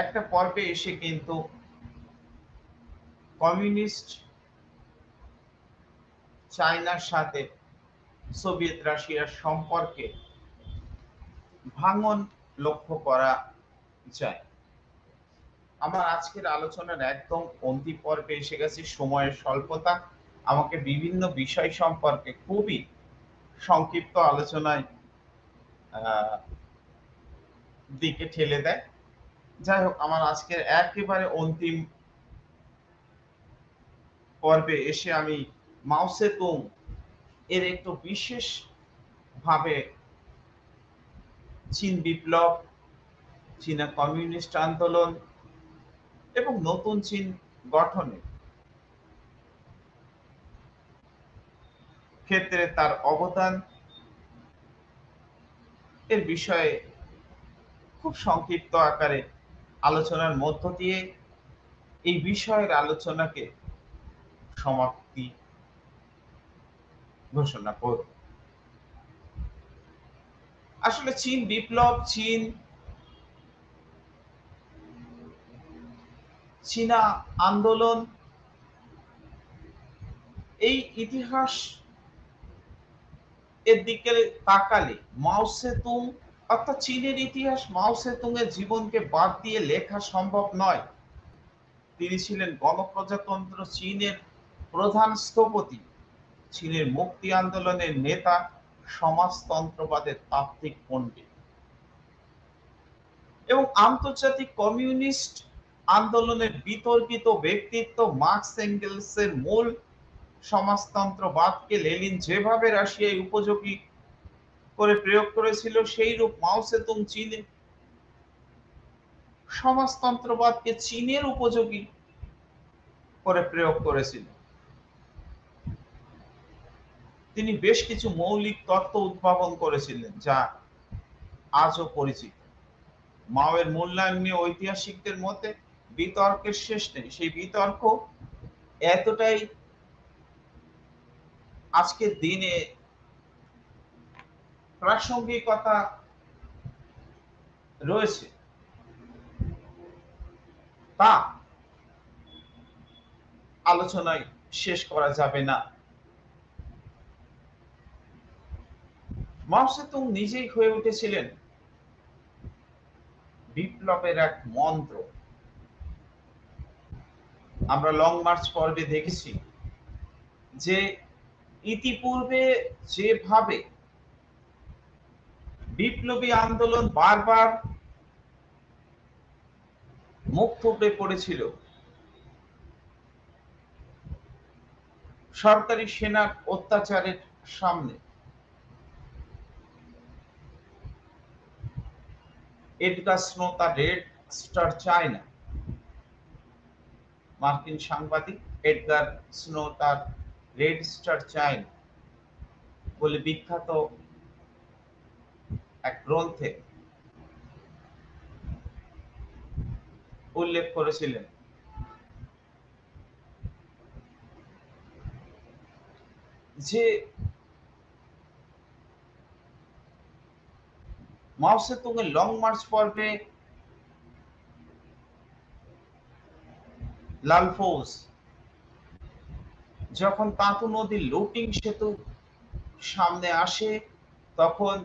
একটা পর্বে এসে কিন্তু কমিউনিস্ট চায়নার সাথে সোভিয়েত রাশিয়ার সম্পর্কে ভাঙন লক্ষ্য করা যায়। আমার আজকের আলোচনার একদম অন্তিম পর্বে এসে গেছে। সময়ের স্বল্পতা আমাকে বিভিন্ন বিষয় সম্পর্কে খুবই সংক্ষিপ্ত আলোচনায় দিকে ঠেলে দেয়। যাই হোক, আমার আজকের একেবারে অন্তিম পর্বে এসে আমি মাও সেতুং এর একটু বিশেষ ভাবে চীন বিপ্লব, চীনা কমিউনিস্ট আন্দোলন এবং নতুন চীন গঠনের ক্ষেত্রে তার অবদান এর বিষয়ে খুব সংক্ষিপ্ত আকারে আলোচনার মধ্য দিয়ে এই বিষয়ের আলোচনাকে সমাপ্তি ঘোষণা করব। আসলে চীন বিপ্লব, চীনা আন্দোলন, এই ইতিহাস এর দিকে তাকালে মাও সেতুং অর্থাৎ চীনের ইতিহাস মাও সেতুং এর জীবনকে বাদ দিয়ে লেখা সম্ভব নয়। তিনি ছিলেন গণপ্রজাতন্ত্র চীনের প্রধান স্থপতি, চীনের মুক্তি আন্দোলনের নেতা, সমাজতন্ত্রবাদের তাত্ত্বিক পণ্ডিত এবং আন্তর্জাতিক কমিউনিস্ট আন্দোলনের বিতর্কিত ব্যক্তিত্ব। মার্কস এঙ্গেলসের মূল সমাজতন্ত্রবাদকে লেনিন যেভাবে রাশিয়ায় উপযোগী করে প্রয়োগ করেছিল, সেই রূপ মাও সেতুং চীনে সমাজতন্ত্রবাদকে চীনের উপযোগী করে প্রয়োগ করেছিল। তিনি বেশ কিছু মৌলিক তত্ত্ব উদ্ভাবন করেছিলেন যা আজও পরিচিত। মাওয়ের মূল্যায়ন নিয়ে ঐতিহাসিকদের মতে বিতর্কের শেষ নেই। সেই বিতর্ক এতটাই আজকের দিনে প্রাসঙ্গিকতা রয়েছে, তা আলোচনায় শেষ করা যাবে না। মাও সেতুং নিজেই হয়ে উঠেছিলেন বিপ্লবের এক মন্ত্র। আমরা লং মার্চ পর্বে দেখেছি যে ইতিপূর্বে যেভাবে বিপ্লবী আন্দোলন বারবার মুখ থুবড়ে পড়েছিল, সরকারি সেনার অত্যাচারের সামনে, এডগার স্নো তার রেড স্টার চায় না। মার্কিন সাংবাদিক এডগার স্নো তার রেড স্টার চায় না বলে বিখ্যাত এক গ্রন্থে উল্লেখ করেছিলেন। যে মাও সেতুং এর লং মার্চ পর্বে লাল ফৌজ যখন তাঁতু নদীর লুটিং সেতু সামনে আসে, তখন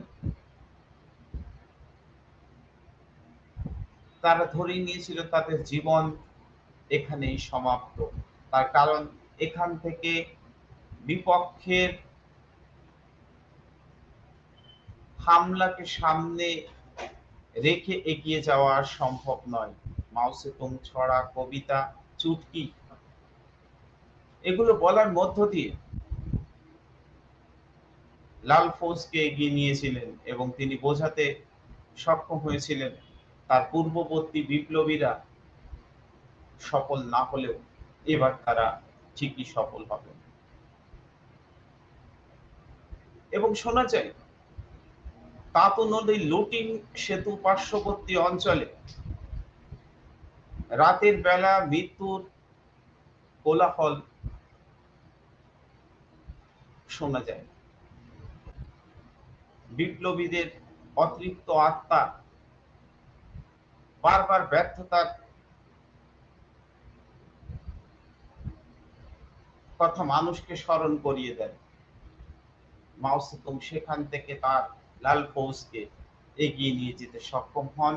তারা ধরে নিয়েছিল তাদের জীবন এখানেই সমাপ্ত। তার কারণ এখান থেকে বিপক্ষের হামলাকে সামনে রেখে এগিয়ে যাওয়া সম্ভব নয়। মাও সেতুং ছড়া, কবিতা, চুটকি এগুলো বলার মধ্য দিয়ে লাল ফৌজকে এগিয়ে নিয়েছিলেন এবং তিনি বোঝাতে সক্ষম হয়েছিলেন তার পূর্ববর্তী বিপ্লবীরা সফল না হলেও এবার তারা ঠিকই সফল হবে। এবং শোনা যায় তাঁতু নদীর লুটিং সেতু পার্শ্ববর্তী অঞ্চলে রাতের বেলা মৃত্যুর কোলাহল শোনা যায়। বিপ্লবীদের অতৃপ্ত আত্মা বারবার ব্যর্থতার কথা মানুষকে স্মরণ করিয়ে দেয়। মাও সেতুং সেখান থেকে তার লাল ফৌজকে এগিয়ে নিয়ে যেতে সক্ষম হন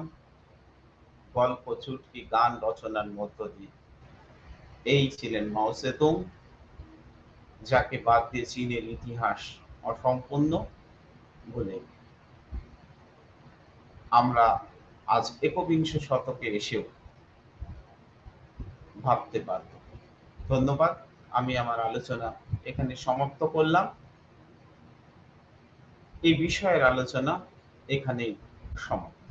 গল্প, চুটকি, গান রচনার মধ্য দিয়ে। এই ছিলেন মাও সেতুং, যাকে বাদ দিয়ে চীনের ইতিহাস অসম্পূর্ণ বলে আমরা আজ একবিংশ শতকে এসেও ভাবতে পারব। ধন্যবাদ। আমি আমার আলোচনা এখানে সমাপ্ত করলাম। এই বিষয়ের আলোচনা এখানেই সমাপ্ত।